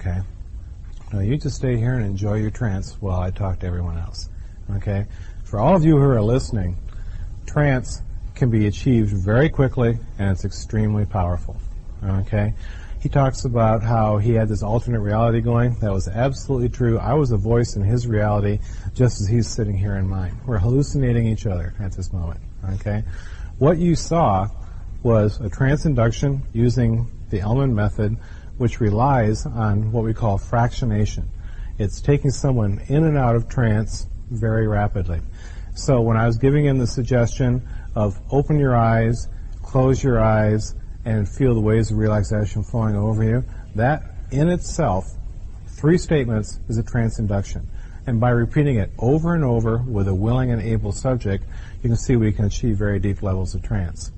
Okay? Now you just stay here and enjoy your trance while I talk to everyone else. Okay? For all of you who are listening, trance can be achieved very quickly, and it's extremely powerful. Okay? He talks about how he had this alternate reality going. That was absolutely true. I was a voice in his reality just as he's sitting here in mine. We're hallucinating each other at this moment. Okay? What you saw was a trance induction using the Elman method, which relies on what we call fractionation. It's taking someone in and out of trance very rapidly. So when I was giving him the suggestion of open your eyes, close your eyes, and feel the waves of relaxation flowing over you, that in itself, 3 statements, is a trance induction. And by repeating it over and over with a willing and able subject, you can see we can achieve very deep levels of trance.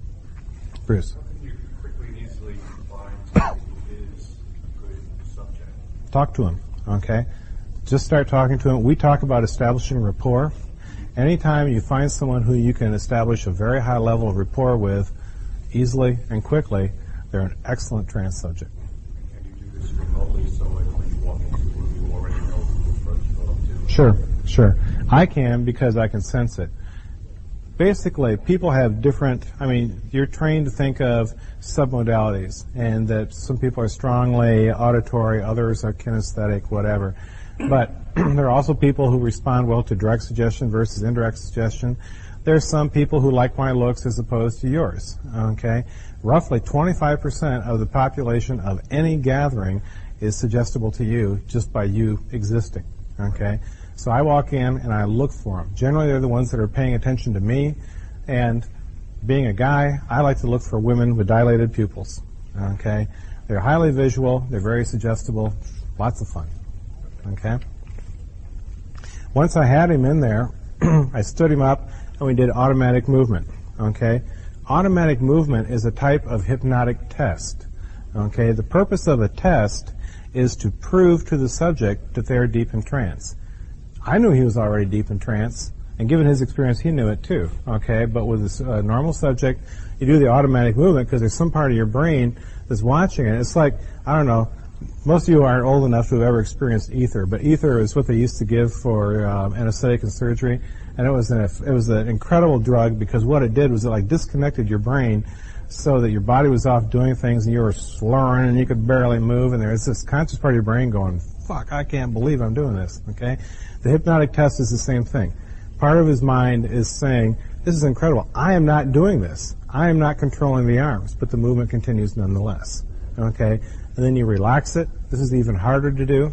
Bruce. You quickly and easily find someone who is a good subject. Talk to him, okay? Just start talking to him. We talk about establishing rapport. Anytime you find someone who you can establish a very high level of rapport with easily and quickly, they're an excellent trance subject. Can you do this remotely so that when you walk into the room you already know who to approach to talk to? Sure. I can because I can sense it. Basically, people have different, you're trained to think of submodalities, and that some people are strongly auditory, others are kinesthetic, whatever. But there are also people who respond well to direct suggestion versus indirect suggestion. There are some people who like my looks as opposed to yours, okay? Roughly 25% of the population of any gathering is suggestible to you just by you existing, okay? So I walk in and I look for them. Generally, they're the ones that are paying attention to me, and being a guy, I like to look for women with dilated pupils, okay? They're highly visual, they're very suggestible, lots of fun, okay? Once I had him in there, I stood him up and we did automatic movement, okay? Automatic movement is a type of hypnotic test, okay? The purpose of a test is to prove to the subject that they're deep in trance. I knew he was already deep in trance, and given his experience, he knew it too, okay? But with this normal subject, you do the automatic movement because there's some part of your brain that's watching it. It's like, I don't know, most of you aren't old enough to have ever experienced ether, but ether is what they used to give for anesthetic and surgery, and it was an incredible drug because what it did was it like disconnected your brain so that your body was off doing things and you were slurring and you could barely move, and there was this conscious part of your brain going, fuck, I can't believe I'm doing this, okay? The hypnotic test is the same thing. Part of his mind is saying, this is incredible. I am not doing this. I am not controlling the arms, but the movement continues nonetheless, okay? And then you relax it. This is even harder to do,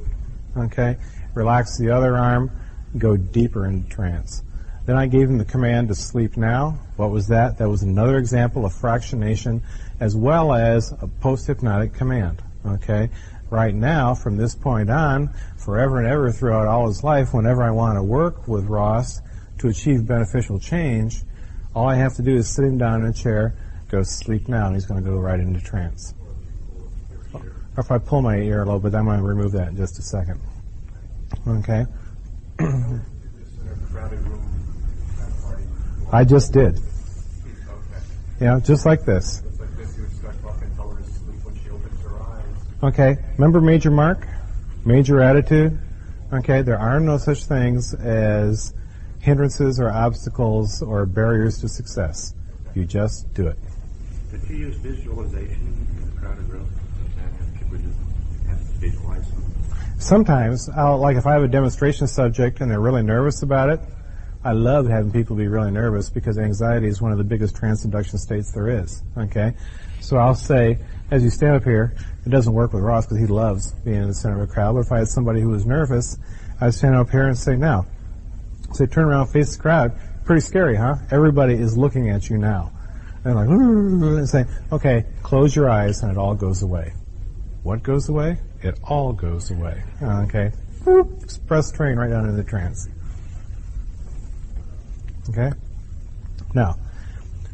okay? Relax the other arm, go deeper into trance. Then I gave him the command to sleep now. What was that? That was another example of fractionation as well as a post-hypnotic command, okay? Right now, from this point on, forever and ever throughout all his life, whenever I want to work with Ross to achieve beneficial change, all I have to do is sit him down in a chair, go sleep now, and he's going to go right into trance. Or if I pull my earlobe, but I'm going to remove that in just a second. Okay? I just did. Yeah, just like this. Okay, remember Major Mark? Major attitude? Okay, there are no such things as hindrances or obstacles or barriers to success. You just do it. Did you use visualization in the crowded room? People just have to visualize them? Sometimes, like if I have a demonstration subject and they're really nervous about it, I love having people be really nervous because anxiety is one of the biggest trance induction states there is. Okay? So I'll say, as you stand up here, it doesn't work with Ross because he loves being in the center of a crowd, but if I had somebody who was nervous, I'd stand up here and say, now. So turn around, face the crowd. Pretty scary, huh? Everybody is looking at you now. And like, and say, okay, close your eyes, and it all goes away. What goes away? It all goes away. Okay? Express train right down into the trance. Okay? Now,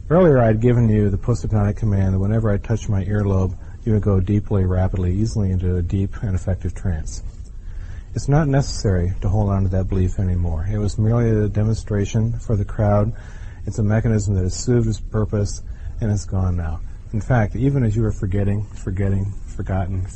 earlier I'd given you the post-hypnotic command that whenever I touch my earlobe, you would go deeply, rapidly, easily into a deep and effective trance. It's not necessary to hold on to that belief anymore. It was merely a demonstration for the crowd. It's a mechanism that has served its purpose, and it's gone now. In fact, even as you were forgetting, forgotten,